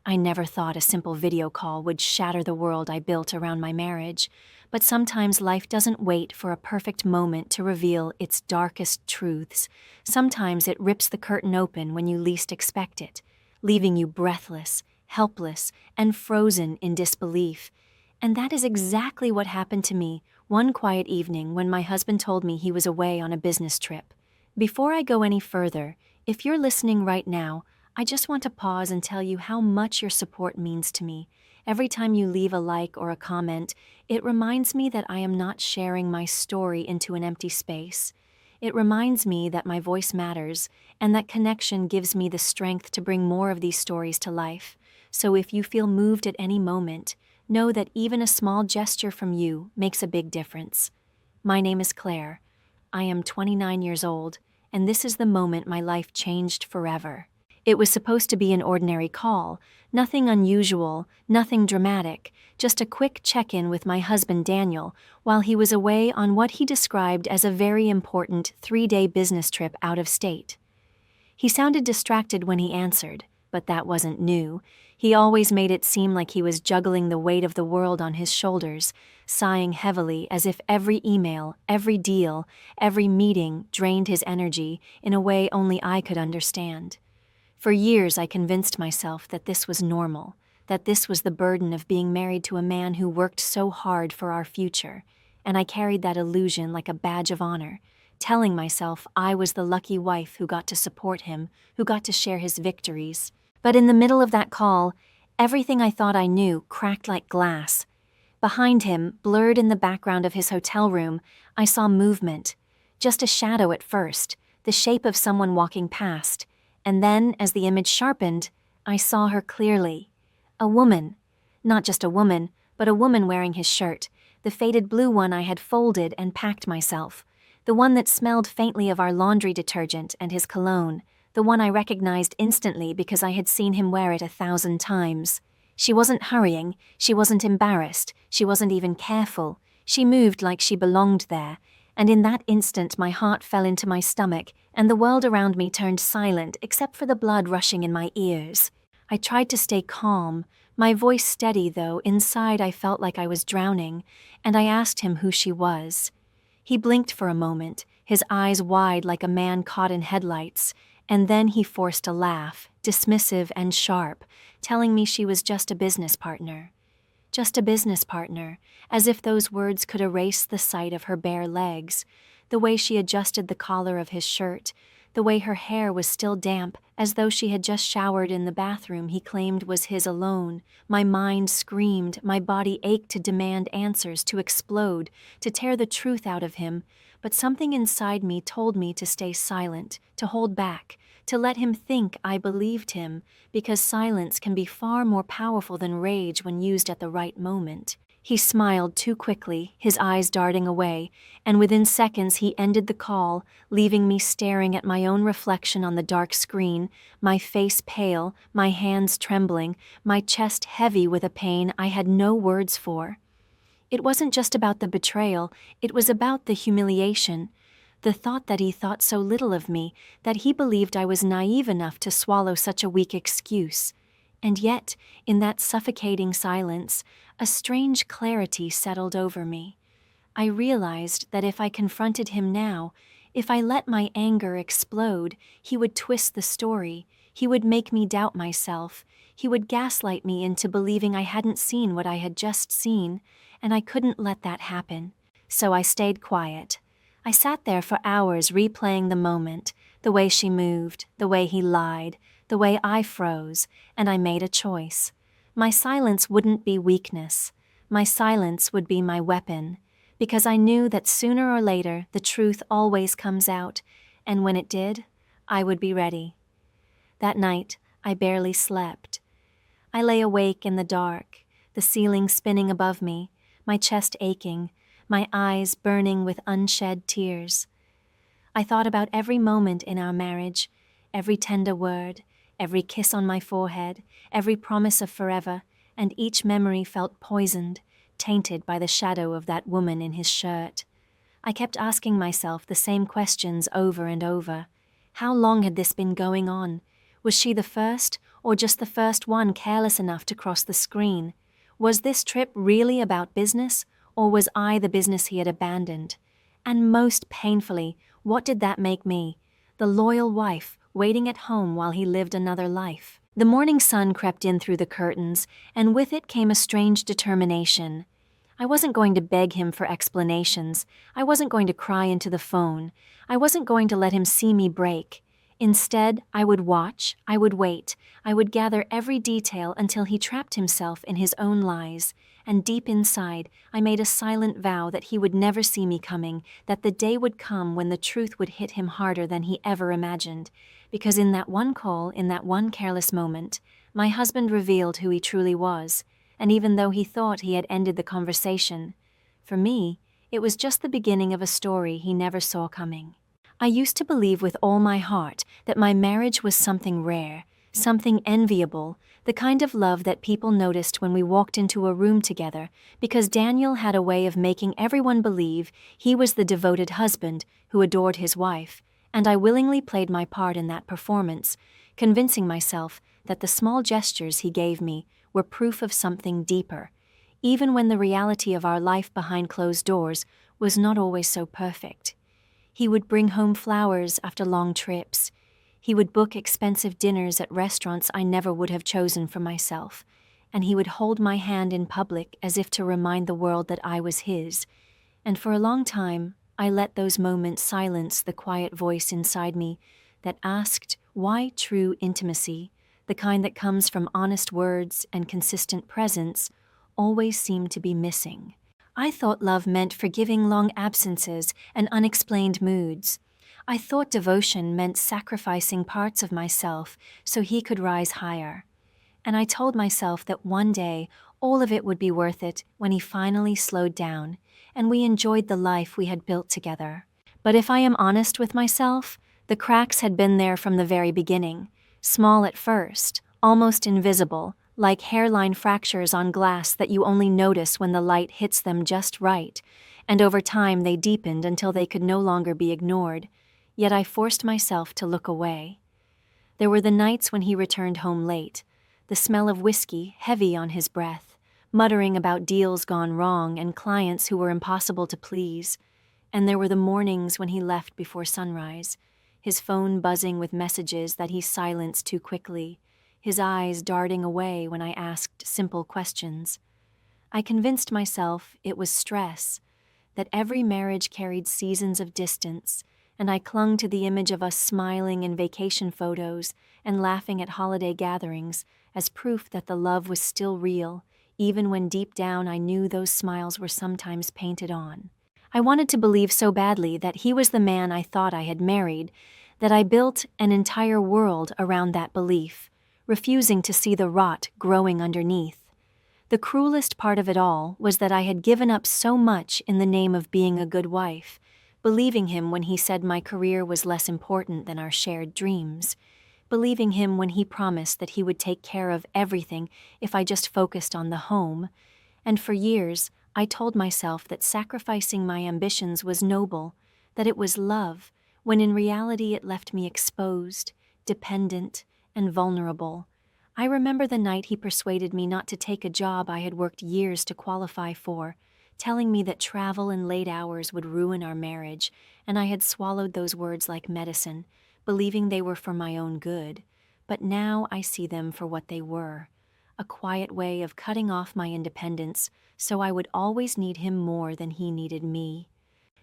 I never thought a simple video call would shatter the world I built around my marriage, but sometimes life doesn't wait for a perfect moment to reveal its darkest truths. Sometimes it rips the curtain open when you least expect it, leaving you breathless, helpless, and frozen in disbelief. And that is exactly what happened to me one quiet evening when my husband told me he was away on a business trip. Before I go any further, if you're listening right now, I just want to pause and tell you how much your support means to me. Every time you leave a like or a comment, it reminds me that I am not sharing my story into an empty space. It reminds me that my voice matters, and that connection gives me the strength to bring more of these stories to life. So if you feel moved at any moment, know that even a small gesture from you makes a big difference. My name is Claire. I am 29 years old, and this is the moment my life changed forever. It was supposed to be an ordinary call, nothing unusual, nothing dramatic, just a quick check-in with my husband Daniel while he was away on what he described as a very important 3-day business trip out of state. He sounded distracted when he answered, but that wasn't new. He always made it seem like he was juggling the weight of the world on his shoulders, sighing heavily as if every email, every deal, every meeting drained his energy in a way only I could understand. For years I convinced myself that this was normal, that this was the burden of being married to a man who worked so hard for our future, and I carried that illusion like a badge of honor, telling myself I was the lucky wife who got to support him, who got to share his victories. But in the middle of that call, everything I thought I knew cracked like glass. Behind him, blurred in the background of his hotel room, I saw movement. Just a shadow at first, the shape of someone walking past. And then, as the image sharpened, I saw her clearly. A woman. Not just a woman, but a woman wearing his shirt, the faded blue one I had folded and packed myself, the one that smelled faintly of our laundry detergent and his cologne, the one I recognized instantly because I had seen him wear it 1,000 times. She wasn't hurrying, she wasn't embarrassed, she wasn't even careful. She moved like she belonged there, and in that instant my heart fell into my stomach, and the world around me turned silent except for the blood rushing in my ears. I tried to stay calm, my voice steady though inside I felt like I was drowning, and I asked him who she was. He blinked for a moment, his eyes wide like a man caught in headlights, and then he forced a laugh, dismissive and sharp, telling me she was just a business partner. Just a business partner, as if those words could erase the sight of her bare legs, the way she adjusted the collar of his shirt, the way her hair was still damp, as though she had just showered in the bathroom he claimed was his alone. My mind screamed, my body ached to demand answers, to explode, to tear the truth out of him, but something inside me told me to stay silent, to hold back, to let him think I believed him, because silence can be far more powerful than rage when used at the right moment. He smiled too quickly, his eyes darting away, and within seconds he ended the call, leaving me staring at my own reflection on the dark screen, my face pale, my hands trembling, my chest heavy with a pain I had no words for. It wasn't just about the betrayal, it was about the humiliation. The thought that he thought so little of me, that he believed I was naive enough to swallow such a weak excuse. And yet, in that suffocating silence, a strange clarity settled over me. I realized that if I confronted him now, if I let my anger explode, he would twist the story, he would make me doubt myself, he would gaslight me into believing I hadn't seen what I had just seen, and I couldn't let that happen. So I stayed quiet. I sat there for hours replaying the moment, the way she moved, the way he lied, the way I froze, and I made a choice. My silence wouldn't be weakness. My silence would be my weapon, because I knew that sooner or later the truth always comes out, and when it did, I would be ready. That night, I barely slept. I lay awake in the dark, the ceiling spinning above me, my chest aching, my eyes burning with unshed tears. I thought about every moment in our marriage, every tender word, every kiss on my forehead, every promise of forever, and each memory felt poisoned, tainted by the shadow of that woman in his shirt. I kept asking myself the same questions over and over. How long had this been going on? Was she the first, or just the first one careless enough to cross the screen? Was this trip really about business, or was I the business he had abandoned? And most painfully, what did that make me? The loyal wife, waiting at home while he lived another life. The morning sun crept in through the curtains, and with it came a strange determination. I wasn't going to beg him for explanations. I wasn't going to cry into the phone. I wasn't going to let him see me break. Instead, I would watch, I would wait, I would gather every detail until he trapped himself in his own lies. And deep inside, I made a silent vow that he would never see me coming, that the day would come when the truth would hit him harder than he ever imagined. Because in that one call, in that one careless moment, my husband revealed who he truly was. And even though he thought he had ended the conversation, for me, it was just the beginning of a story he never saw coming. I used to believe with all my heart that my marriage was something rare, something enviable, the kind of love that people noticed when we walked into a room together, because Daniel had a way of making everyone believe he was the devoted husband who adored his wife, and I willingly played my part in that performance, convincing myself that the small gestures he gave me were proof of something deeper, even when the reality of our life behind closed doors was not always so perfect. He would bring home flowers after long trips. He would book expensive dinners at restaurants I never would have chosen for myself, and he would hold my hand in public as if to remind the world that I was his. And for a long time, I let those moments silence the quiet voice inside me that asked why true intimacy, the kind that comes from honest words and consistent presence, always seemed to be missing. I thought love meant forgiving long absences and unexplained moods. I thought devotion meant sacrificing parts of myself so he could rise higher. And I told myself that one day all of it would be worth it when he finally slowed down and we enjoyed the life we had built together. But if I am honest with myself, the cracks had been there from the very beginning. Small at first, almost invisible, like hairline fractures on glass that you only notice when the light hits them just right, and over time they deepened until they could no longer be ignored. Yet I forced myself to look away. There were the nights when he returned home late, the smell of whiskey heavy on his breath, muttering about deals gone wrong and clients who were impossible to please. And there were the mornings when he left before sunrise, his phone buzzing with messages that he silenced too quickly, his eyes darting away when I asked simple questions. I convinced myself it was stress, that every marriage carried seasons of distance, and I clung to the image of us smiling in vacation photos and laughing at holiday gatherings as proof that the love was still real, even when deep down I knew those smiles were sometimes painted on. I wanted to believe so badly that he was the man I thought I had married, that I built an entire world around that belief, refusing to see the rot growing underneath. The cruelest part of it all was that I had given up so much in the name of being a good wife, believing him when he said my career was less important than our shared dreams, believing him when he promised that he would take care of everything if I just focused on the home. And for years, I told myself that sacrificing my ambitions was noble, that it was love, when in reality it left me exposed, dependent, and vulnerable. I remember the night he persuaded me not to take a job I had worked years to qualify for, telling me that travel and late hours would ruin our marriage, and I had swallowed those words like medicine, believing they were for my own good. But now I see them for what they were, a quiet way of cutting off my independence so I would always need him more than he needed me.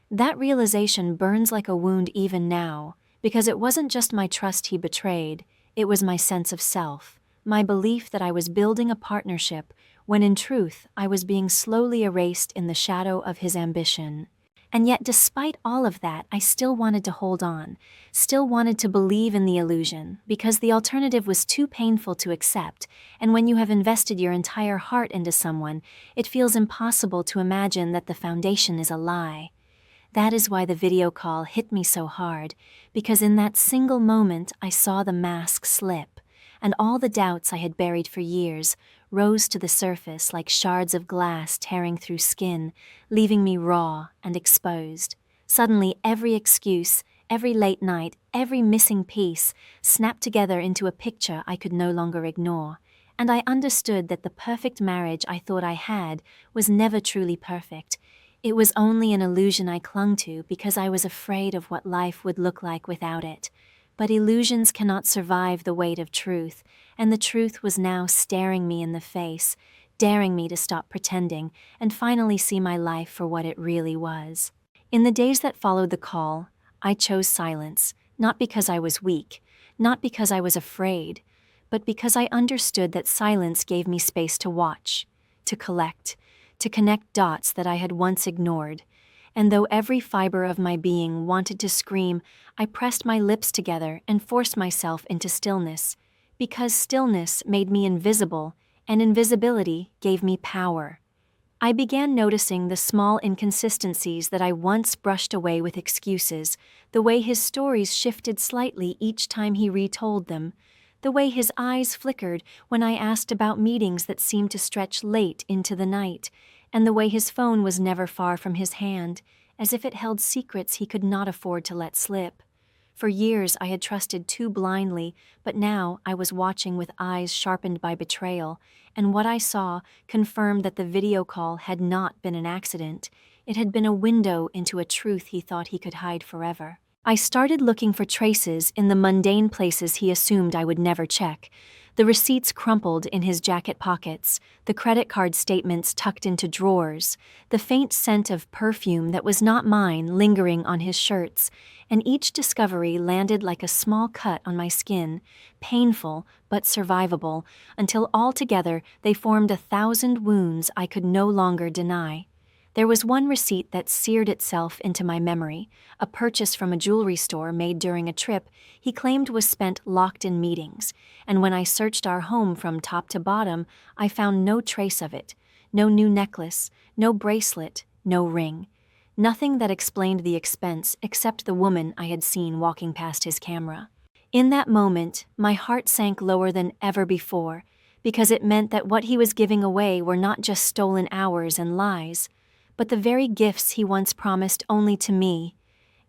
That realization burns like a wound even now, because it wasn't just my trust he betrayed, it was my sense of self, my belief that I was building a partnership when in truth I was being slowly erased in the shadow of his ambition. And yet despite all of that, I still wanted to hold on, still wanted to believe in the illusion, because the alternative was too painful to accept, and when you have invested your entire heart into someone, it feels impossible to imagine that the foundation is a lie. That is why the video call hit me so hard, because in that single moment I saw the mask slip, and all the doubts I had buried for years rose to the surface like shards of glass tearing through skin, leaving me raw and exposed. Suddenly every excuse, every late night, every missing piece, snapped together into a picture I could no longer ignore. And I understood that the perfect marriage I thought I had was never truly perfect. It was only an illusion I clung to because I was afraid of what life would look like without it. But illusions cannot survive the weight of truth, and the truth was now staring me in the face, daring me to stop pretending and finally see my life for what it really was. In the days that followed the call, I chose silence, not because I was weak, not because I was afraid, but because I understood that silence gave me space to watch, to collect, to connect dots that I had once ignored. And though every fiber of my being wanted to scream, I pressed my lips together and forced myself into stillness, because stillness made me invisible, and invisibility gave me power. I began noticing the small inconsistencies that I once brushed away with excuses, the way his stories shifted slightly each time he retold them, the way his eyes flickered when I asked about meetings that seemed to stretch late into the night, and the way his phone was never far from his hand, as if it held secrets he could not afford to let slip. For years I had trusted too blindly, but now I was watching with eyes sharpened by betrayal, and what I saw confirmed that the video call had not been an accident. It had been a window into a truth he thought he could hide forever. I started looking for traces in the mundane places he assumed I would never check. The receipts crumpled in his jacket pockets, the credit card statements tucked into drawers, the faint scent of perfume that was not mine lingering on his shirts, and each discovery landed like a small cut on my skin, painful but survivable, until altogether they formed 1,000 wounds I could no longer deny. There was one receipt that seared itself into my memory, a purchase from a jewelry store made during a trip he claimed was spent locked in meetings, and when I searched our home from top to bottom, I found no trace of it, no new necklace, no bracelet, no ring. Nothing that explained the expense except the woman I had seen walking past his camera. In that moment, my heart sank lower than ever before, because it meant that what he was giving away were not just stolen hours and lies, but the very gifts he once promised only to me,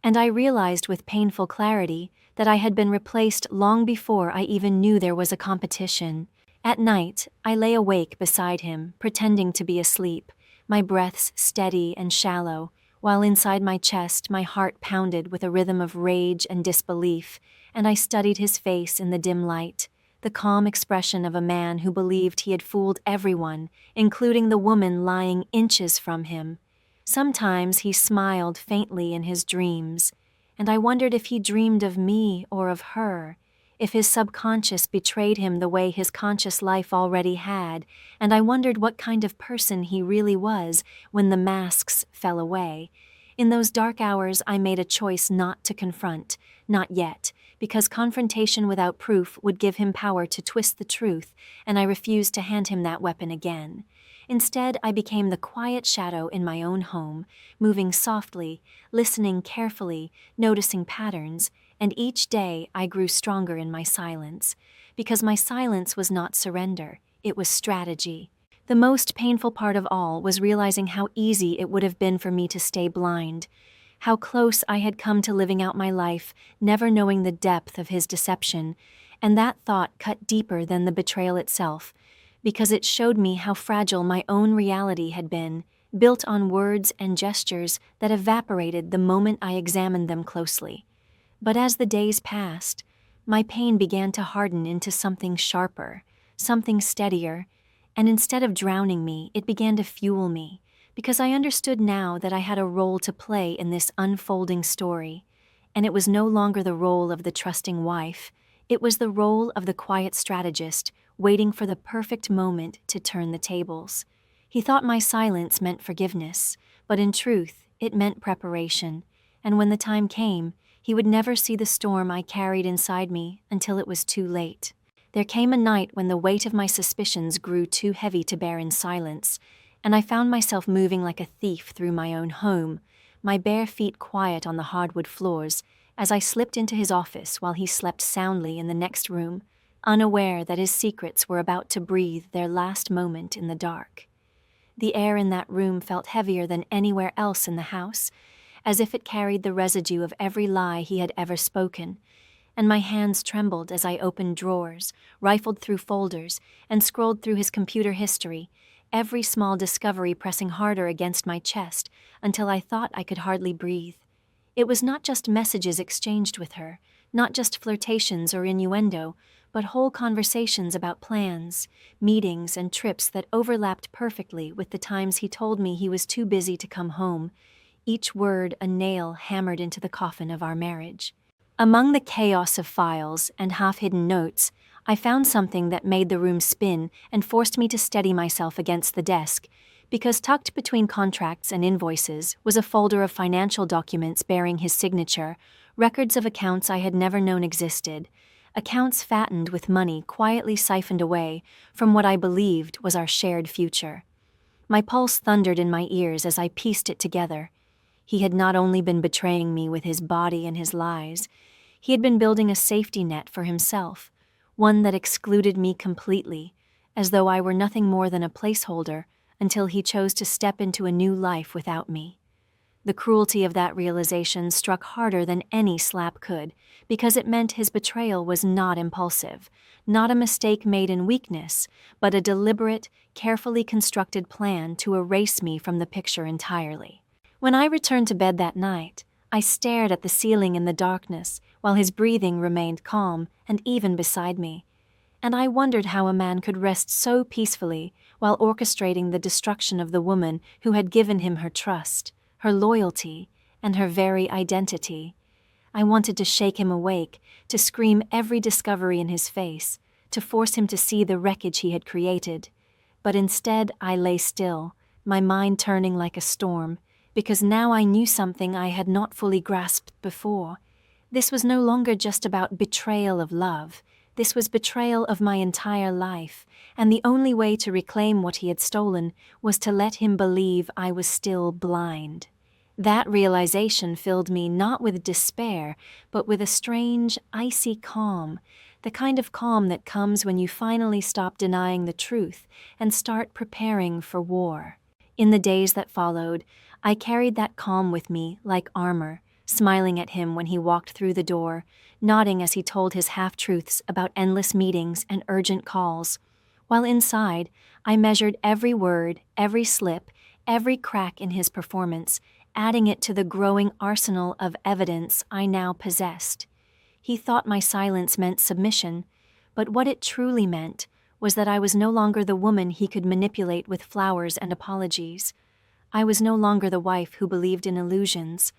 and I realized with painful clarity that I had been replaced long before I even knew there was a competition. At night, I lay awake beside him, pretending to be asleep, my breaths steady and shallow, while inside my chest my heart pounded with a rhythm of rage and disbelief, and I studied his face in the dim light, the calm expression of a man who believed he had fooled everyone, including the woman lying inches from him. Sometimes he smiled faintly in his dreams, and I wondered if he dreamed of me or of her, if his subconscious betrayed him the way his conscious life already had, and I wondered what kind of person he really was when the masks fell away. In those dark hours, I made a choice not to confront, not yet, because confrontation without proof would give him power to twist the truth, and I refused to hand him that weapon again. Instead, I became the quiet shadow in my own home, moving softly, listening carefully, noticing patterns, and each day I grew stronger in my silence, because my silence was not surrender, it was strategy. The most painful part of all was realizing how easy it would have been for me to stay blind, how close I had come to living out my life, never knowing the depth of his deception, and that thought cut deeper than the betrayal itself, because it showed me how fragile my own reality had been, built on words and gestures that evaporated the moment I examined them closely. But as the days passed, my pain began to harden into something sharper, something steadier, and instead of drowning me, it began to fuel me, because I understood now that I had a role to play in this unfolding story, and it was no longer the role of the trusting wife, it was the role of the quiet strategist, waiting for the perfect moment to turn the tables. He thought my silence meant forgiveness, but in truth, it meant preparation, and when the time came, he would never see the storm I carried inside me until it was too late. There came a night when the weight of my suspicions grew too heavy to bear in silence, and I found myself moving like a thief through my own home, my bare feet quiet on the hardwood floors, as I slipped into his office while he slept soundly in the next room, unaware that his secrets were about to breathe their last moment in the dark. The air in that room felt heavier than anywhere else in the house, as if it carried the residue of every lie he had ever spoken. And my hands trembled as I opened drawers, rifled through folders, and scrolled through his computer history, every small discovery pressing harder against my chest until I thought I could hardly breathe. It was not just messages exchanged with her, not just flirtations or innuendo, but whole conversations about plans, meetings, and trips that overlapped perfectly with the times he told me he was too busy to come home, each word a nail hammered into the coffin of our marriage. Among the chaos of files and half-hidden notes, I found something that made the room spin and forced me to steady myself against the desk, because tucked between contracts and invoices was a folder of financial documents bearing his signature, records of accounts I had never known existed, accounts fattened with money quietly siphoned away from what I believed was our shared future. My pulse thundered in my ears as I pieced it together. He had not only been betraying me with his body and his lies, he had been building a safety net for himself, one that excluded me completely, as though I were nothing more than a placeholder until he chose to step into a new life without me. The cruelty of that realization struck harder than any slap could, because it meant his betrayal was not impulsive, not a mistake made in weakness, but a deliberate, carefully constructed plan to erase me from the picture entirely. When I returned to bed that night, I stared at the ceiling in the darkness while his breathing remained calm and even beside me, and I wondered how a man could rest so peacefully while orchestrating the destruction of the woman who had given him her trust, her loyalty, and her very identity. I wanted to shake him awake, to scream every discovery in his face, to force him to see the wreckage he had created. But instead I lay still, my mind turning like a storm, because now I knew something I had not fully grasped before. This was no longer just about betrayal of love. This was betrayal of my entire life, and the only way to reclaim what he had stolen was to let him believe I was still blind. That realization filled me not with despair, but with a strange, icy calm, the kind of calm that comes when you finally stop denying the truth and start preparing for war. In the days that followed, I carried that calm with me like armor, smiling at him when he walked through the door, nodding as he told his half-truths about endless meetings and urgent calls. While inside, I measured every word, every slip, every crack in his performance, adding it to the growing arsenal of evidence I now possessed. He thought my silence meant submission, but what it truly meant was that I was no longer the woman he could manipulate with flowers and apologies. I was no longer the wife who believed in illusions.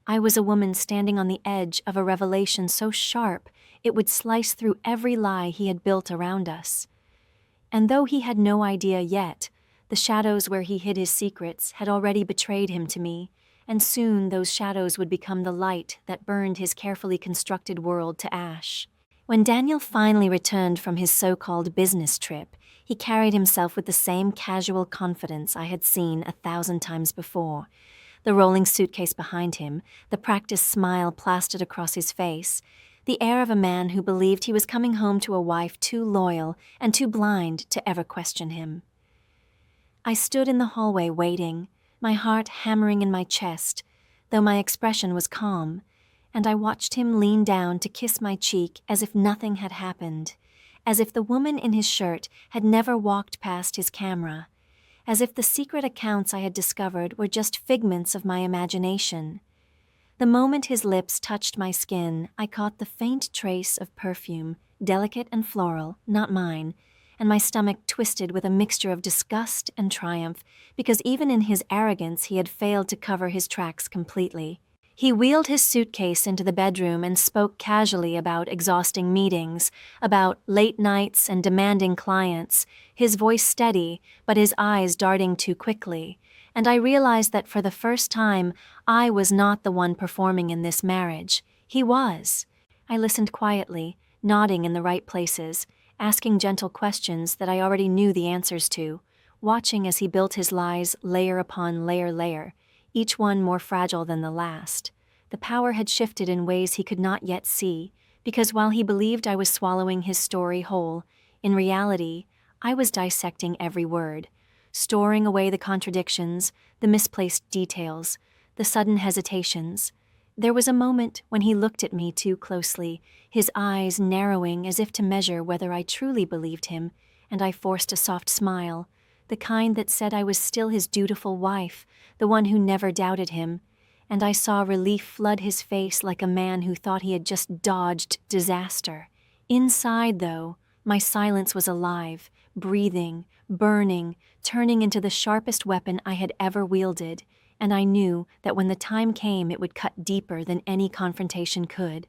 I was a woman standing on the edge of a revelation so sharp it would slice through every lie he had built around us. And though he had no idea yet, the shadows where he hid his secrets had already betrayed him to me, and soon those shadows would become the light that burned his carefully constructed world to ash. When Daniel finally returned from his so-called business trip, he carried himself with the same casual confidence I had seen 1,000 times before. The rolling suitcase behind him, the practiced smile plastered across his face, the air of a man who believed he was coming home to a wife too loyal and too blind to ever question him. I stood in the hallway waiting, my heart hammering in my chest, though my expression was calm, and I watched him lean down to kiss my cheek as if nothing had happened, as if the woman in his shirt had never walked past his camera, as if the secret accounts I had discovered were just figments of my imagination. The moment his lips touched my skin, I caught the faint trace of perfume, delicate and floral, not mine, and my stomach twisted with a mixture of disgust and triumph, because even in his arrogance he had failed to cover his tracks completely. He wheeled his suitcase into the bedroom and spoke casually about exhausting meetings, about late nights and demanding clients, his voice steady, but his eyes darting too quickly, and I realized that for the first time, I was not the one performing in this marriage. He was. I listened quietly, nodding in the right places, asking gentle questions that I already knew the answers to, watching as he built his lies layer upon layer, each one more fragile than the last. The power had shifted in ways he could not yet see, because while he believed I was swallowing his story whole, in reality, I was dissecting every word, storing away the contradictions, the misplaced details, the sudden hesitations. There was a moment when he looked at me too closely, his eyes narrowing as if to measure whether I truly believed him, and I forced a soft smile, the kind that said I was still his dutiful wife, the one who never doubted him, and I saw relief flood his face like a man who thought he had just dodged disaster. Inside, though, my silence was alive, breathing, burning, turning into the sharpest weapon I had ever wielded, and I knew that when the time came it would cut deeper than any confrontation could.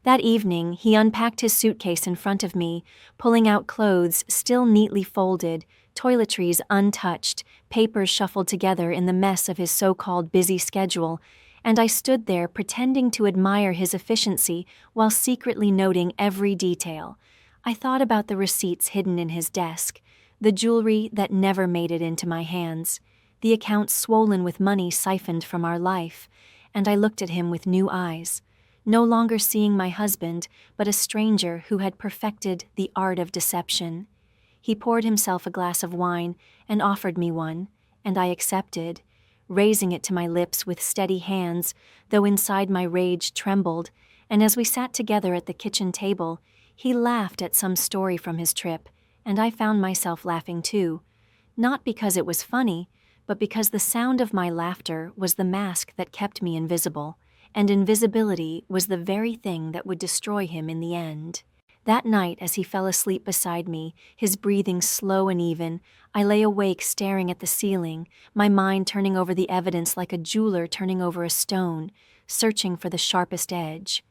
That evening, he unpacked his suitcase in front of me, pulling out clothes still neatly folded, toiletries untouched, papers shuffled together in the mess of his so-called busy schedule, and I stood there pretending to admire his efficiency while secretly noting every detail. I thought about the receipts hidden in his desk, the jewelry that never made it into my hands, the accounts swollen with money siphoned from our life, and I looked at him with new eyes, no longer seeing my husband, but a stranger who had perfected the art of deception. He poured himself a glass of wine and offered me one, and I accepted, raising it to my lips with steady hands, though inside my rage trembled, and as we sat together at the kitchen table, he laughed at some story from his trip, and I found myself laughing too, not because it was funny, but because the sound of my laughter was the mask that kept me invisible, and invisibility was the very thing that would destroy him in the end. That night, as he fell asleep beside me, his breathing slow and even, I lay awake staring at the ceiling, my mind turning over the evidence like a jeweler turning over a stone, searching for the sharpest edge.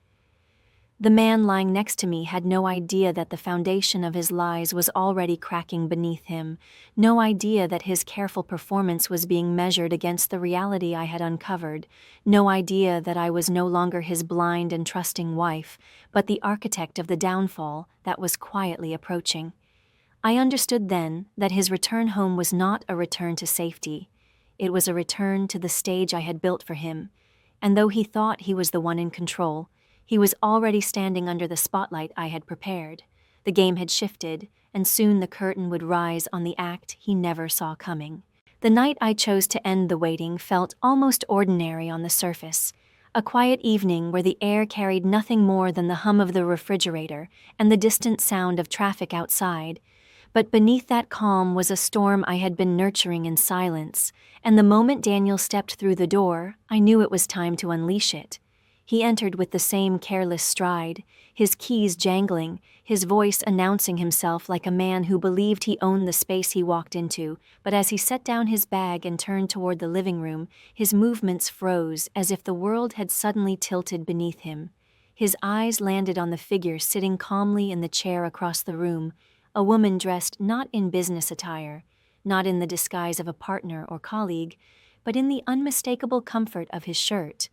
The man lying next to me had no idea that the foundation of his lies was already cracking beneath him, no idea that his careful performance was being measured against the reality I had uncovered, no idea that I was no longer his blind and trusting wife, but the architect of the downfall that was quietly approaching. I understood then that his return home was not a return to safety. It was a return to the stage I had built for him, and though he thought he was the one in control, he was already standing under the spotlight I had prepared. The game had shifted, and soon the curtain would rise on the act he never saw coming. The night I chose to end the waiting felt almost ordinary on the surface, a quiet evening where the air carried nothing more than the hum of the refrigerator and the distant sound of traffic outside. But beneath that calm was a storm I had been nurturing in silence, and the moment Daniel stepped through the door, I knew it was time to unleash it. He entered with the same careless stride, his keys jangling, his voice announcing himself like a man who believed he owned the space he walked into, but as he set down his bag and turned toward the living room, his movements froze as if the world had suddenly tilted beneath him. His eyes landed on the figure sitting calmly in the chair across the room, a woman dressed not in business attire, not in the disguise of a partner or colleague, but in the unmistakable comfort of his shirt,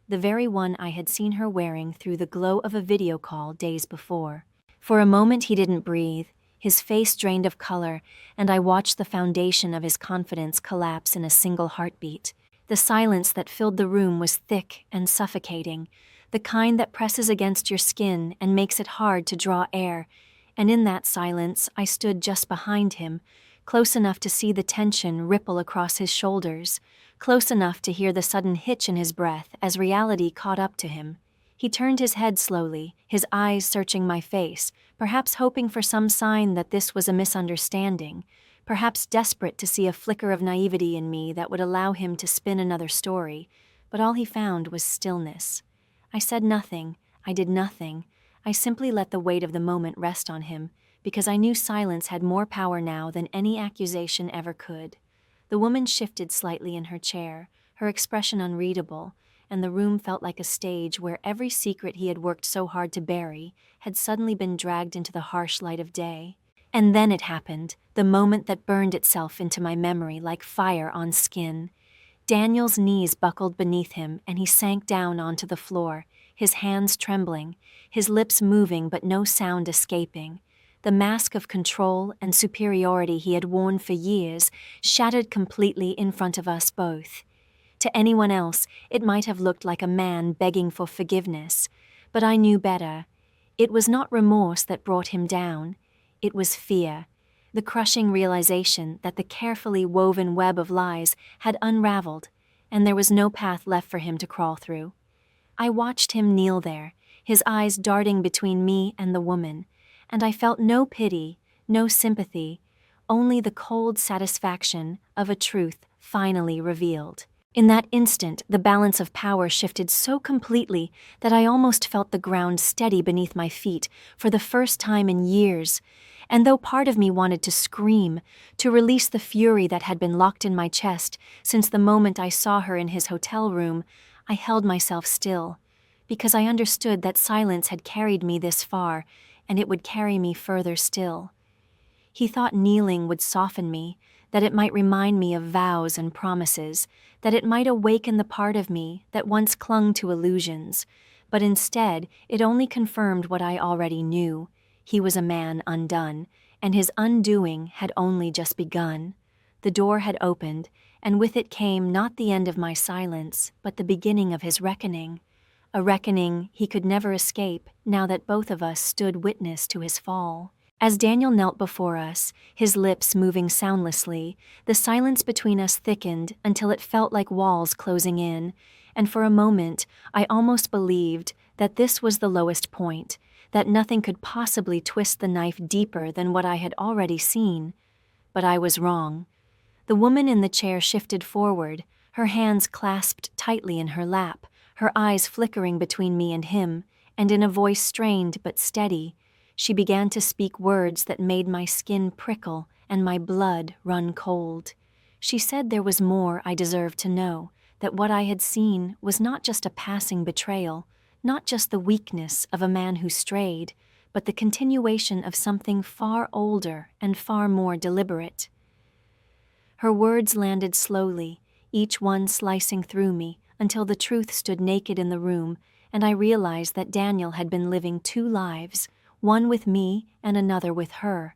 the very one I had seen her wearing through the glow of a video call days before. For a moment he didn't breathe, his face drained of color, and I watched the foundation of his confidence collapse in a single heartbeat. The silence that filled the room was thick and suffocating, the kind that presses against your skin and makes it hard to draw air, and in that silence I stood just behind him, close enough to see the tension ripple across his shoulders, close enough to hear the sudden hitch in his breath as reality caught up to him. He turned his head slowly, his eyes searching my face, perhaps hoping for some sign that this was a misunderstanding, perhaps desperate to see a flicker of naivety in me that would allow him to spin another story, but all he found was stillness. I said nothing, I did nothing. I simply let the weight of the moment rest on him, because I knew silence had more power now than any accusation ever could. The woman shifted slightly in her chair, her expression unreadable, and the room felt like a stage where every secret he had worked so hard to bury had suddenly been dragged into the harsh light of day. And then it happened, the moment that burned itself into my memory like fire on skin. Daniel's knees buckled beneath him, and he sank down onto the floor, his hands trembling, his lips moving but no sound escaping. The mask of control and superiority he had worn for years shattered completely in front of us both. To anyone else, it might have looked like a man begging for forgiveness, but I knew better. It was not remorse that brought him down. It was fear, the crushing realization that the carefully woven web of lies had unraveled, and there was no path left for him to crawl through. I watched him kneel there, his eyes darting between me and the woman, and I felt no pity, no sympathy, only the cold satisfaction of a truth finally revealed. In that instant, the balance of power shifted so completely that I almost felt the ground steady beneath my feet for the first time in years, and though part of me wanted to scream, to release the fury that had been locked in my chest since the moment I saw her in his hotel room, I held myself still, because I understood that silence had carried me this far, and it would carry me further still. He thought kneeling would soften me, that it might remind me of vows and promises, that it might awaken the part of me that once clung to illusions, but instead it only confirmed what I already knew. He was a man undone, and his undoing had only just begun. The door had opened, and with it came not the end of my silence, but the beginning of his reckoning. A reckoning he could never escape now that both of us stood witness to his fall. As Daniel knelt before us, his lips moving soundlessly, the silence between us thickened until it felt like walls closing in, and for a moment I almost believed that this was the lowest point, that nothing could possibly twist the knife deeper than what I had already seen. But I was wrong. The woman in the chair shifted forward, her hands clasped tightly in her lap, her eyes flickering between me and him, and in a voice strained but steady, she began to speak words that made my skin prickle and my blood run cold. She said there was more I deserved to know, that what I had seen was not just a passing betrayal, not just the weakness of a man who strayed, but the continuation of something far older and far more deliberate. Her words landed slowly, each one slicing through me, until the truth stood naked in the room, and I realized that Daniel had been living two lives, one with me and another with her,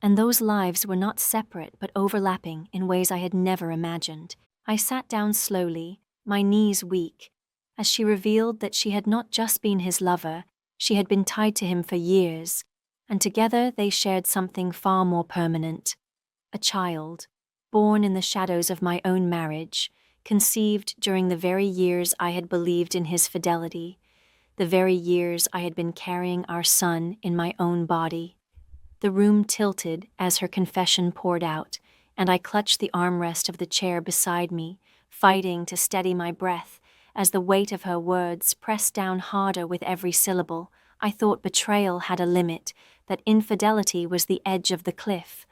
and those lives were not separate but overlapping in ways I had never imagined. I sat down slowly, my knees weak, as she revealed that she had not just been his lover, she had been tied to him for years, and together they shared something far more permanent. A child, born in the shadows of my own marriage, conceived during the very years I had believed in his fidelity, the very years I had been carrying our son in my own body. The room tilted as her confession poured out, and I clutched the armrest of the chair beside me, fighting to steady my breath as the weight of her words pressed down harder with every syllable. I thought betrayal had a limit, that infidelity was the edge of the cliff.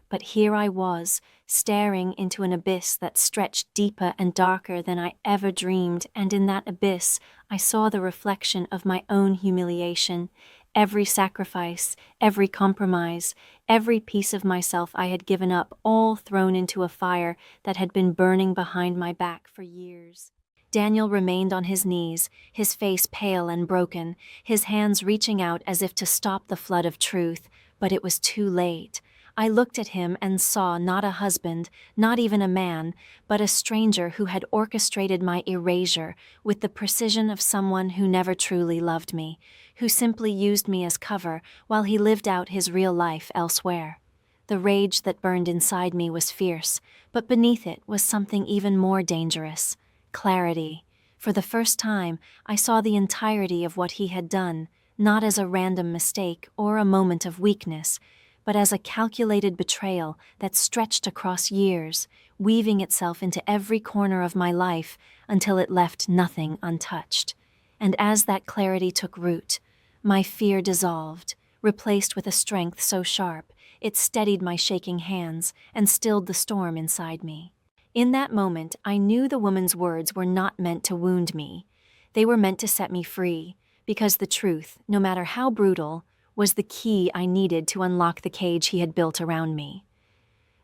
But here I was, staring into an abyss that stretched deeper and darker than I ever dreamed, and in that abyss I saw the reflection of my own humiliation, every sacrifice, every compromise, every piece of myself I had given up, all thrown into a fire that had been burning behind my back for years. Daniel remained on his knees, his face pale and broken, his hands reaching out as if to stop the flood of truth, but it was too late. I looked at him and saw not a husband, not even a man, but a stranger who had orchestrated my erasure with the precision of someone who never truly loved me, who simply used me as cover while he lived out his real life elsewhere. The rage that burned inside me was fierce, but beneath it was something even more dangerous: clarity. For the first time, I saw the entirety of what he had done, not as a random mistake or a moment of weakness, but as a calculated betrayal that stretched across years, weaving itself into every corner of my life until it left nothing untouched. And as that clarity took root, my fear dissolved, replaced with a strength so sharp, it steadied my shaking hands and stilled the storm inside me. In that moment, I knew the woman's words were not meant to wound me. They were meant to set me free, because the truth, no matter how brutal, was the key I needed to unlock the cage he had built around me.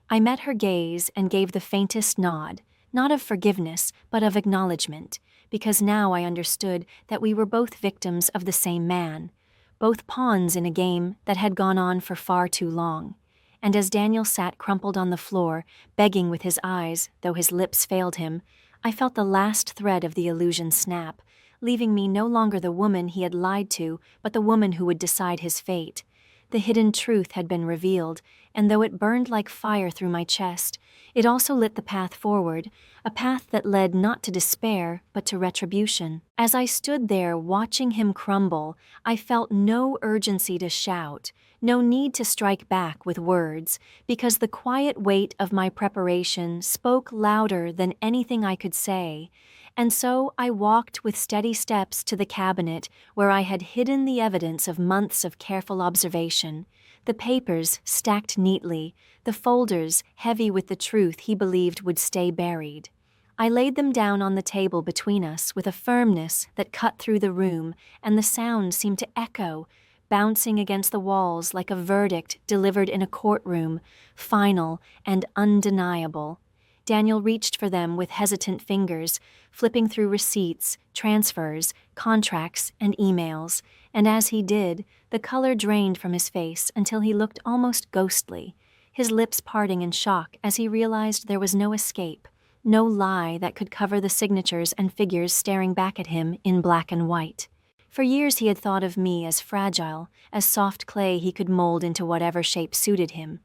I met her gaze and gave the faintest nod, not of forgiveness, but of acknowledgement, because now I understood that we were both victims of the same man, both pawns in a game that had gone on for far too long. And as Daniel sat crumpled on the floor, begging with his eyes, though his lips failed him, I felt the last thread of the illusion snap, leaving me no longer the woman he had lied to, but the woman who would decide his fate. The hidden truth had been revealed, and though it burned like fire through my chest, It also lit the path forward, a path that led not to despair, but to retribution. As I stood there watching him crumble, I felt no urgency to shout, no need to strike back with words, because the quiet weight of my preparation spoke louder than anything I could say. And so I walked with steady steps to the cabinet where I had hidden the evidence of months of careful observation, the papers stacked neatly, the folders heavy with the truth he believed would stay buried. I laid them down on the table between us with a firmness that cut through the room, and the sound seemed to echo, bouncing against the walls like a verdict delivered in a courtroom, final and undeniable. Daniel reached for them with hesitant fingers, flipping through receipts, transfers, contracts, and emails, and as he did, the color drained from his face until he looked almost ghostly, his lips parting in shock as he realized there was no escape, no lie that could cover the signatures and figures staring back at him in black and white. For years he had thought of me as fragile, as soft clay he could mold into whatever shape suited him.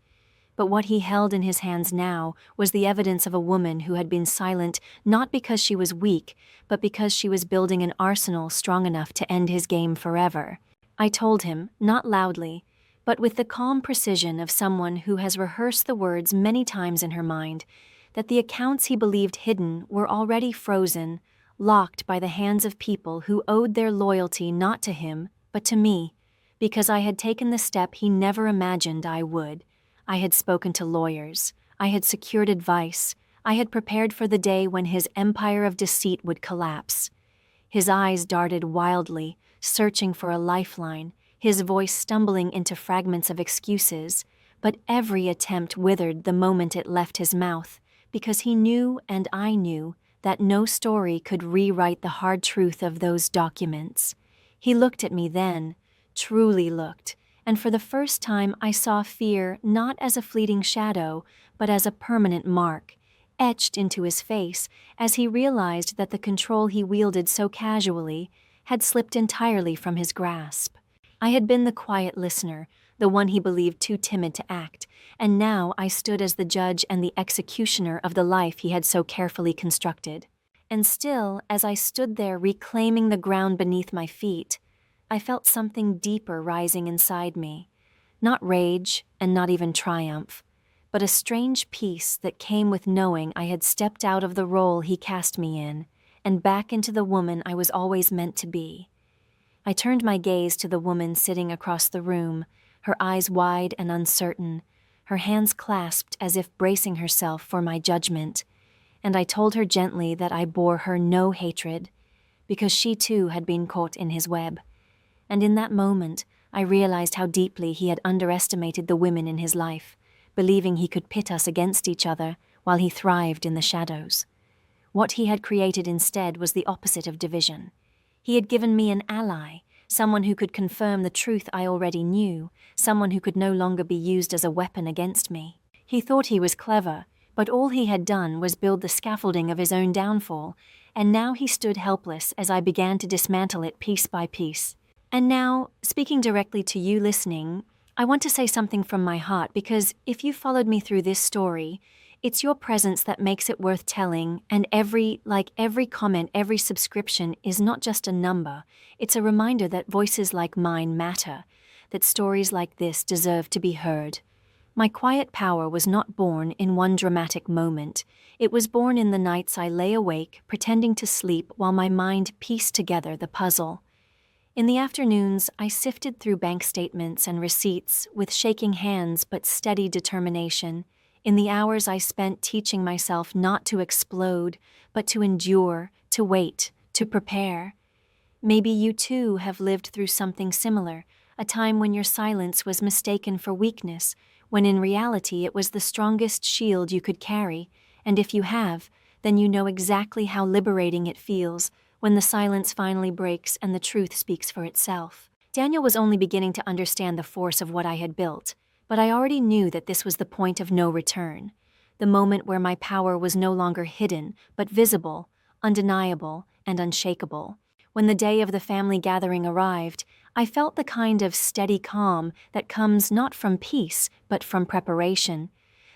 But what he held in his hands now was the evidence of a woman who had been silent not because she was weak, but because she was building an arsenal strong enough to end his game forever. I told him, not loudly, but with the calm precision of someone who has rehearsed the words many times in her mind, that the accounts he believed hidden were already frozen, locked by the hands of people who owed their loyalty not to him, but to me, because I had taken the step he never imagined I would. I had spoken to lawyers. I had secured advice. I had prepared for the day when his empire of deceit would collapse. His eyes darted wildly, searching for a lifeline, his voice stumbling into fragments of excuses, but every attempt withered the moment it left his mouth, because he knew and I knew that no story could rewrite the hard truth of those documents. He looked at me then, truly looked, and for the first time I saw fear not as a fleeting shadow, but as a permanent mark, etched into his face as he realized that the control he wielded so casually had slipped entirely from his grasp. I had been the quiet listener, the one he believed too timid to act, and now I stood as the judge and the executioner of the life he had so carefully constructed. And still, as I stood there reclaiming the ground beneath my feet, I felt something deeper rising inside me. Not rage, and not even triumph, but a strange peace that came with knowing I had stepped out of the role he cast me in, and back into the woman I was always meant to be. I turned my gaze to the woman sitting across the room, her eyes wide and uncertain, her hands clasped as if bracing herself for my judgment, and I told her gently that I bore her no hatred, because she too had been caught in his web. And in that moment, I realized how deeply he had underestimated the women in his life, believing he could pit us against each other while he thrived in the shadows. What he had created instead was the opposite of division. He had given me an ally, someone who could confirm the truth I already knew, someone who could no longer be used as a weapon against me. He thought he was clever, but all he had done was build the scaffolding of his own downfall, and now he stood helpless as I began to dismantle it piece by piece. And now, speaking directly to you listening, I want to say something from my heart, because if you followed me through this story, it's your presence that makes it worth telling, and every comment, every subscription is not just a number. It's a reminder that voices like mine matter, that stories like this deserve to be heard. My quiet power was not born in one dramatic moment. It was born in the nights I lay awake, pretending to sleep while my mind pieced together the puzzle. In the afternoons, I sifted through bank statements and receipts with shaking hands but steady determination. In the hours I spent teaching myself not to explode, but to endure, to wait, to prepare. Maybe you too have lived through something similar, a time when your silence was mistaken for weakness, when in reality it was the strongest shield you could carry, and if you have, then you know exactly how liberating it feels when the silence finally breaks and the truth speaks for itself. Daniel was only beginning to understand the force of what I had built, but I already knew that this was the point of no return, the moment where my power was no longer hidden, but visible, undeniable, and unshakable. When the day of the family gathering arrived, I felt the kind of steady calm that comes not from peace, but from preparation.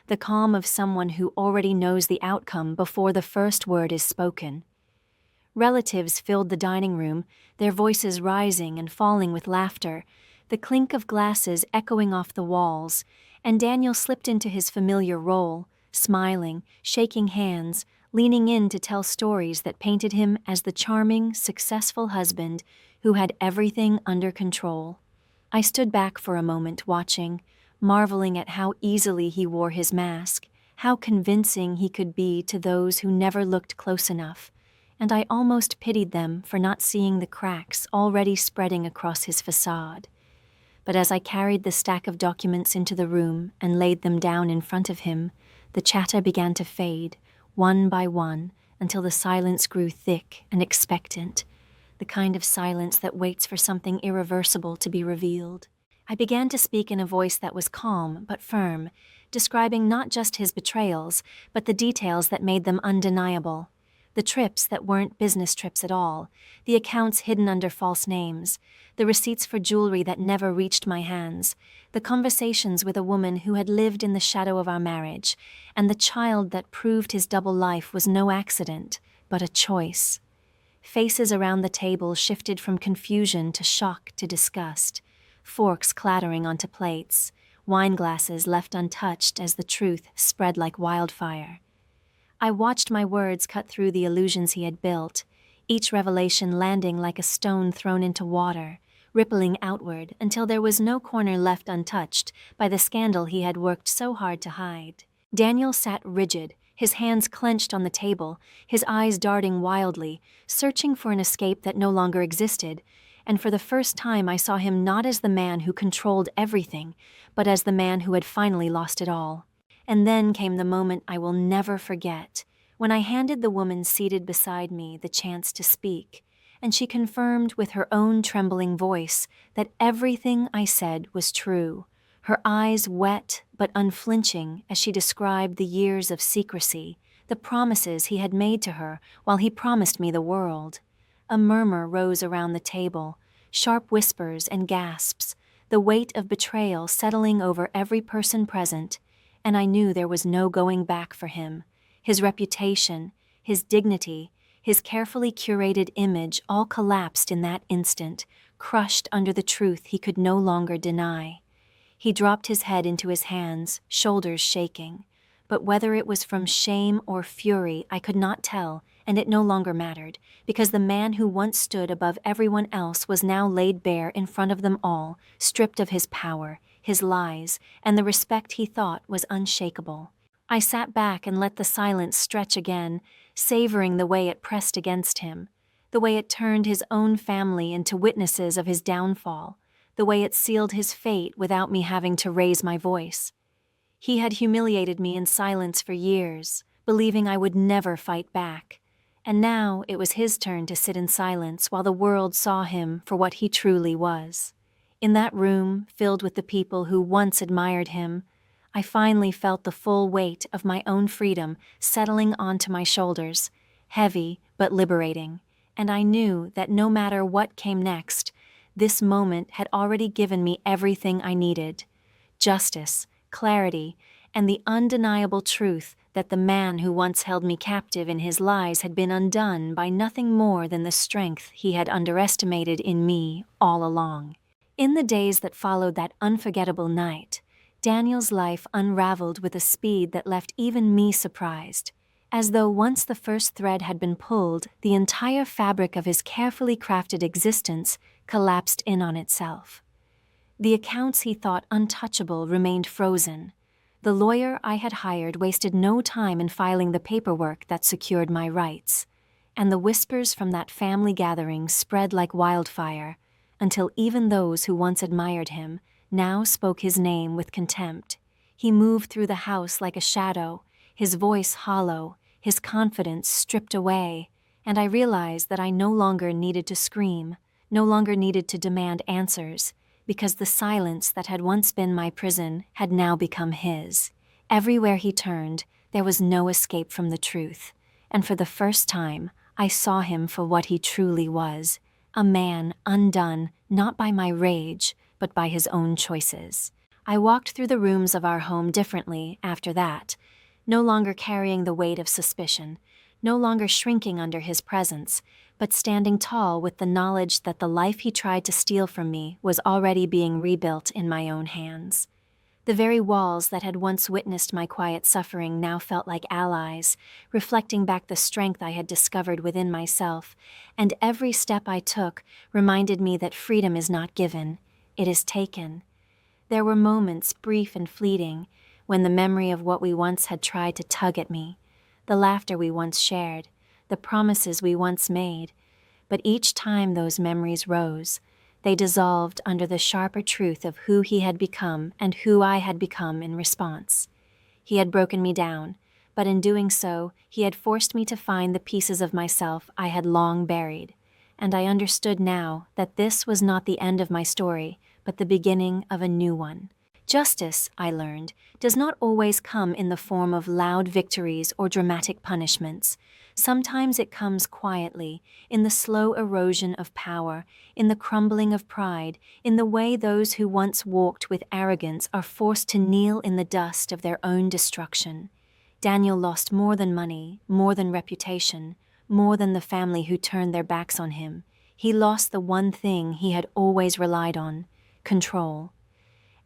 the calm of someone who already knows the outcome before the first word is spoken. Relatives filled the dining room, their voices rising and falling with laughter, the clink of glasses echoing off the walls, and Daniel slipped into his familiar role, smiling, shaking hands, leaning in to tell stories that painted him as the charming, successful husband who had everything under control. I stood back for a moment watching, marveling at how easily he wore his mask, how convincing he could be to those who never looked close enough, and I almost pitied them for not seeing the cracks already spreading across his facade. But as I carried the stack of documents into the room and laid them down in front of him, the chatter began to fade, one by one, until the silence grew thick and expectant, the kind of silence that waits for something irreversible to be revealed. I began to speak in a voice that was calm but firm, describing not just his betrayals, but the details that made them undeniable. The trips that weren't business trips at all, the accounts hidden under false names, the receipts for jewelry that never reached my hands, the conversations with a woman who had lived in the shadow of our marriage, and the child that proved his double life was no accident, but a choice. Faces around the table shifted from confusion to shock to disgust, forks clattering onto plates, wine glasses left untouched as the truth spread like wildfire. I watched my words cut through the illusions he had built, each revelation landing like a stone thrown into water, rippling outward until there was no corner left untouched by the scandal he had worked so hard to hide. Daniel sat rigid, his hands clenched on the table, his eyes darting wildly, searching for an escape that no longer existed, and for the first time I saw him not as the man who controlled everything, but as the man who had finally lost it all. And then came the moment I will never forget, when I handed the woman seated beside me the chance to speak, and she confirmed with her own trembling voice that everything I said was true, her eyes wet but unflinching as she described the years of secrecy, the promises he had made to her while he promised me the world. A murmur rose around the table, sharp whispers and gasps, the weight of betrayal settling over every person present, and I knew there was no going back for him. His reputation, his dignity, his carefully curated image all collapsed in that instant, crushed under the truth he could no longer deny. He dropped his head into his hands, shoulders shaking. But whether it was from shame or fury, I could not tell, and it no longer mattered, because the man who once stood above everyone else was now laid bare in front of them all, stripped of his power, his lies, and the respect he thought was unshakable. I sat back and let the silence stretch again, savoring the way it pressed against him, the way it turned his own family into witnesses of his downfall, the way it sealed his fate without me having to raise my voice. He had humiliated me in silence for years, believing I would never fight back, and now it was his turn to sit in silence while the world saw him for what he truly was. In that room, filled with the people who once admired him, I finally felt the full weight of my own freedom settling onto my shoulders, heavy but liberating, and I knew that no matter what came next, this moment had already given me everything I needed: justice, clarity, and the undeniable truth that the man who once held me captive in his lies had been undone by nothing more than the strength he had underestimated in me all along. In the days that followed that unforgettable night, Daniel's life unraveled with a speed that left even me surprised, as though once the first thread had been pulled, the entire fabric of his carefully crafted existence collapsed in on itself. The accounts he thought untouchable remained frozen. The lawyer I had hired wasted no time in filing the paperwork that secured my rights, and the whispers from that family gathering spread like wildfire, until even those who once admired him now spoke his name with contempt. He moved through the house like a shadow, his voice hollow, his confidence stripped away, and I realized that I no longer needed to scream, no longer needed to demand answers, because the silence that had once been my prison had now become his. Everywhere he turned, there was no escape from the truth, and for the first time, I saw him for what he truly was, a man undone not by my rage, but by his own choices. I walked through the rooms of our home differently after that, no longer carrying the weight of suspicion, no longer shrinking under his presence, but standing tall with the knowledge that the life he tried to steal from me was already being rebuilt in my own hands. The very walls that had once witnessed my quiet suffering now felt like allies, reflecting back the strength I had discovered within myself, and every step I took reminded me that freedom is not given, it is taken. There were moments, brief and fleeting, when the memory of what we once had tried to tug at me, the laughter we once shared, the promises we once made. But each time those memories rose, they dissolved under the sharper truth of who he had become and who I had become in response. He had broken me down, but in doing so, he had forced me to find the pieces of myself I had long buried. And I understood now that this was not the end of my story, but the beginning of a new one. Justice, I learned, does not always come in the form of loud victories or dramatic punishments. Sometimes it comes quietly, in the slow erosion of power, in the crumbling of pride, in the way those who once walked with arrogance are forced to kneel in the dust of their own destruction. Daniel lost more than money, more than reputation, more than the family who turned their backs on him. He lost the one thing he had always relied on: control.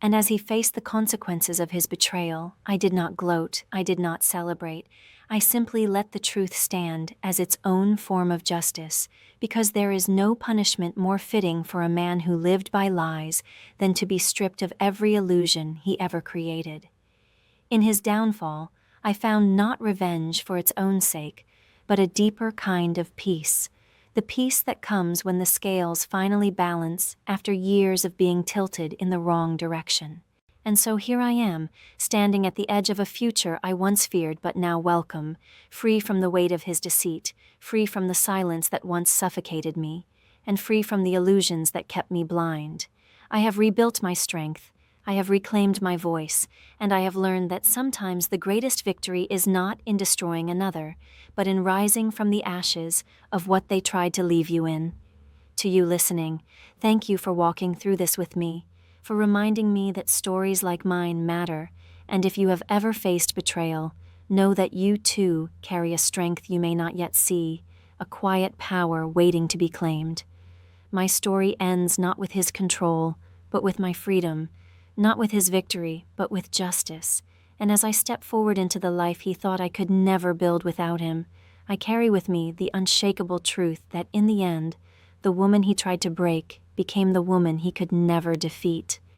And as he faced the consequences of his betrayal, I did not gloat, I did not celebrate. I simply let the truth stand as its own form of justice, because there is no punishment more fitting for a man who lived by lies than to be stripped of every illusion he ever created. In his downfall, I found not revenge for its own sake, but a deeper kind of peace. The peace that comes when the scales finally balance after years of being tilted in the wrong direction. And so here I am, standing at the edge of a future I once feared but now welcome, free from the weight of his deceit, free from the silence that once suffocated me, and free from the illusions that kept me blind. I have rebuilt my strength, I have reclaimed my voice, and I have learned that sometimes the greatest victory is not in destroying another, but in rising from the ashes of what they tried to leave you in. To you listening, thank you for walking through this with me, for reminding me that stories like mine matter, and if you have ever faced betrayal, know that you too carry a strength you may not yet see, a quiet power waiting to be claimed. My story ends not with his control, but with my freedom, not with his victory, but with justice. And as I step forward into the life he thought I could never build without him, I carry with me the unshakable truth that in the end, the woman he tried to break became the woman he could never defeat.